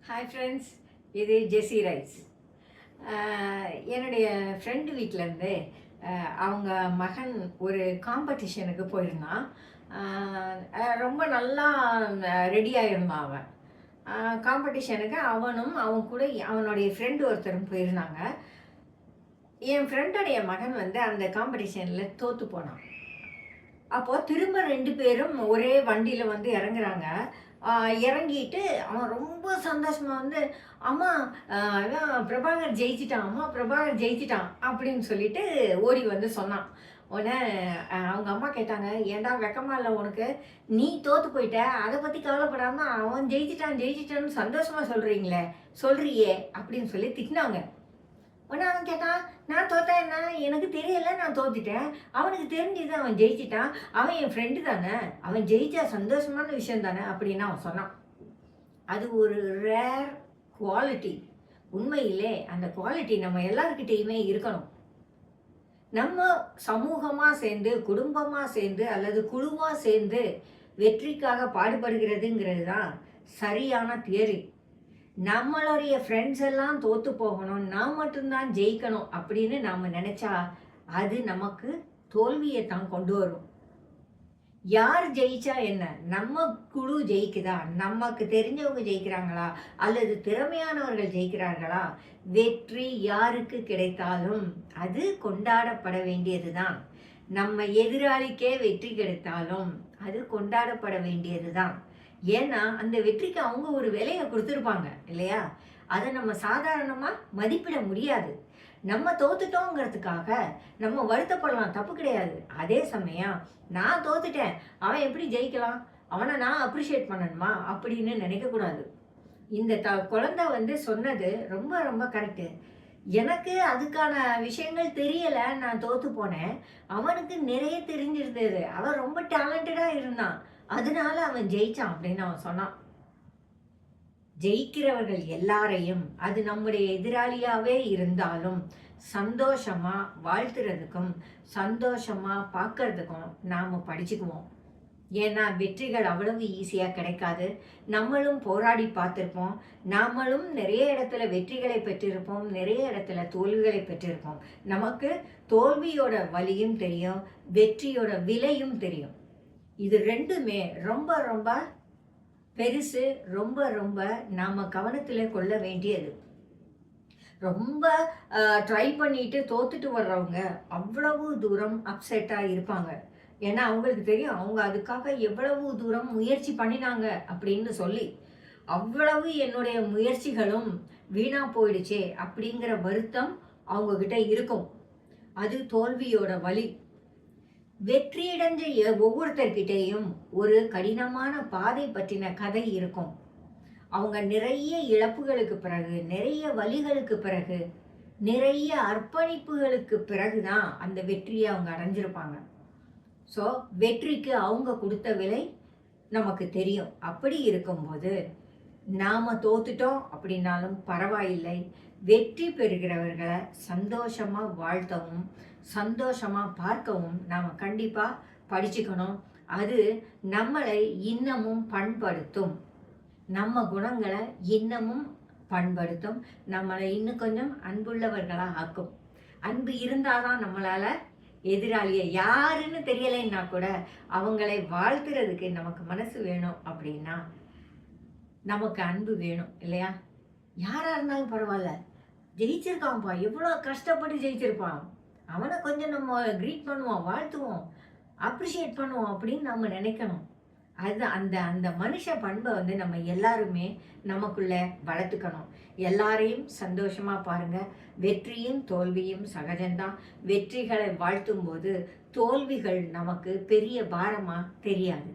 Hi friends, இது ஜெஸி rice. என்னுடைய friend வீட்டிலேருந்து அவங்க மகன் ஒரு காம்படிஷனுக்கு போயிருந்தான். ரொம்ப நல்லா ரெடியாக இருந்தான் அவன். காம்படிஷனுக்கு அவனும் அவன் கூட அவனுடைய ஃப்ரெண்டு ஒருத்தரும் போயிருந்தாங்க. என் ஃப்ரெண்டுடைய மகன் அந்த காம்படிஷனில் தோற்று போனான். அப்போது திரும்ப 2 பேரும் ஒரே வண்டியில் இறங்குறாங்க. இறங்கிட்டு அவன் ரொம்ப சந்தோஷமாக அம்மா இவன் பிரபாகர் ஜெயிச்சிட்டான், அம்மா பிரபாகர் ஜெயிச்சிட்டான் அப்படின்னு சொல்லிட்டு ஓடி சொன்னான். உடனே அவங்க அம்மா கேட்டாங்க, ஏன்டா வெக்கமா இல்லை உனக்கு? நீ தோற்று போயிட்ட, அதை பற்றி கவலைப்படாமல் அவன் ஜெயிச்சிட்டான்னு சந்தோஷமாக சொல்கிறியே அப்படின்னு சொல்லி திட்டினாங்க. உடனே அவன் கேட்டான், நான் தோத்தா என்ன, எனக்கு தெரியல, நான் தோத்துட்டேன், அவனுக்கு தெரிஞ்சுது அவன் ஜெயிச்சிட்டான், அவன் என் ஃப்ரெண்டு தானே, அவன் ஜெயிச்சா சந்தோஷமான விஷயம் தானே அப்படின்னு அவன் சொன்னான். அது ஒரு ரேர் குவாலிட்டி. உண்மையிலே அந்த குவாலிட்டி நம்ம எல்லாருக்கிட்டேயுமே இருக்கணும். நம்ம சமூகமாக சேர்ந்து, குடும்பமாக சேர்ந்து அல்லது குழுவாக சேர்ந்து வெற்றிக்காக பாடுபடுகிறதுங்கிறது தான் சரியான தியரி. நம்மளுடைய ஃப்ரெண்ட்ஸ் எல்லாம் தோற்று போகணும், நான் மட்டும்தான் ஜெயிக்கணும் அப்படின்னு நாம் நினச்சா அது நமக்கு தோல்வியை தான் கொண்டு வரும். யார் ஜெயிச்சா என்ன, நம்ம குழு ஜெயிக்குதா, நமக்கு தெரிஞ்சவங்க ஜெயிக்கிறாங்களா அல்லது திறமையானவர்கள் ஜெயிக்கிறார்களா, வெற்றி யாருக்கு கிடைத்தாலும் அது கொண்டாடப்பட வேண்டியது தான். நம்ம எதிராளிக்கே வெற்றி கிடைத்தாலும் அது கொண்டாடப்பட வேண்டியது தான். ஏன்னா அந்த வெற்றிக்கு அவங்க ஒரு விலையை கொடுத்துருப்பாங்க இல்லையா? அதை நம்ம சாதாரணமாக மதிப்பிட முடியாது. நம்ம தோத்துட்டோங்கிறதுக்காக நம்ம வருத்தப்படலாம், தப்பு கிடையாது. அதே சமயம் நான் தோத்துட்டேன், அவன் எப்படி ஜெயிக்கலாம், அவனை நான் அப்ரிஷியேட் பண்ணணுமா அப்படின்னு நினைக்கக்கூடாது. இந்த குழந்தை சொன்னது ரொம்ப ரொம்ப கரெக்டு. எனக்கு அதுக்கான விஷயங்கள் தெரியலை, நான் தோற்று போனேன். அவனுக்கு நிறைய தெரிஞ்சிருந்தது, அவன் ரொம்ப டேலண்டடாக இருந்தான், அதனால அவன் ஜெயிச்சான் அப்படின்னு அவன் சொன்னான். ஜெயிக்கிறவர்கள் எல்லாரையும், அது நம்முடைய எதிராளியாவே இருந்தாலும், சந்தோஷமா வாழ்த்துறதுக்கும் சந்தோஷமா பார்க்கறதுக்கும் நாம படிச்சுக்குவோம். ஏன்னா வெற்றிகள் அவ்வளவு ஈஸியா கிடைக்காது. நம்மளும் போராடி பார்த்துருப்போம். நாமளும் நிறைய இடத்துல வெற்றிகளை பெற்றிருப்போம், நிறைய இடத்துல தோல்விகளை பெற்றிருப்போம். நமக்கு தோல்வியோட வலியும் தெரியும், வெற்றியோட விலையும் தெரியும். இது ரெண்டுமே ரொம்ப ரொம்ப பெருசு, ரொம்ப ரொம்ப நாம் கவனத்தில் கொள்ள வேண்டியது. ரொம்ப ட்ரை பண்ணிட்டு தோத்துட்டு வர்றவங்க அவ்வளவு தூரம் அப்செட்டாக இருப்பாங்க. ஏன்னா அவங்களுக்கு தெரியும் அவங்க அதுக்காக எவ்வளவு தூரம் முயற்சி பண்ணினாங்க அப்படின்னு சொல்லி. அவ்வளவு என்னுடைய முயற்சிகளும் வீணா போயிடுச்சே அப்படிங்கிற வருத்தம் அவங்கக்கிட்ட இருக்கும். அது தோல்வியோட வலி. வெற்றியடைஞ்ச ஒவ்வொருத்தர்கிட்டையும் ஒரு கடினமான பாதை பற்றின கதை இருக்கும். அவங்க நிறைய இழப்புகளுக்கு பிறகு, நிறைய வலிகளுக்கு பிறகு, நிறைய அர்ப்பணிப்புகளுக்கு பிறகுதான் அந்த வெற்றியை அவங்க அடைஞ்சிருப்பாங்க. ஸோ வெற்றிக்கு அவங்க கொடுத்த விலை நமக்கு தெரியும். அப்படி இருக்கும்போது நாம் தோத்துட்டோம் அப்படின்னாலும் பரவாயில்லை, வெற்றி பெறுகிறவர்களை சந்தோஷமாக வாழ்த்தவும் சந்தோஷமாக பார்க்கவும் நாம் கண்டிப்பாக படிச்சுக்கணும். அது நம்மளை இன்னமும் பண்படுத்தும், நம்ம குணங்களை இன்னமும் பண்படுத்தும், நம்மளை இன்னும் கொஞ்சம் அன்புள்ளவர்களாக ஆக்கும். அன்பு இருந்தால் தான் நம்மளால் எதிராளியை யாருன்னு தெரியலைன்னா கூட அவங்களை வாழ்த்துறதுக்கு நமக்கு மனசு வேணும். அப்படின்னா நமக்கு அன்பு வேணும் இல்லையா? யாராக இருந்தாலும் பரவாயில்ல, ஜெயிச்சிருக்கான்ப்பா, எவ்வளோ கஷ்டப்பட்டு ஜெயிச்சிருப்பான், அவனை கொஞ்சம் நம்ம க்ரீட் பண்ணுவோம், வாழ்த்துவோம், அப்ரிஷியேட் பண்ணுவோம் அப்படின்னு நம்ம நினைக்கணும். அது அந்த அந்த மனுஷ பண்பை நம்ம எல்லாருமே நமக்குள்ள வளர்த்துக்கணும். எல்லாரையும் சந்தோஷமா பாருங்க. வெற்றியும் தோல்வியும் சகஜம்தான். வெற்றிகளை வாழ்த்தும் போது தோல்விகள் நமக்கு பெரிய பாரமா தெரியாது.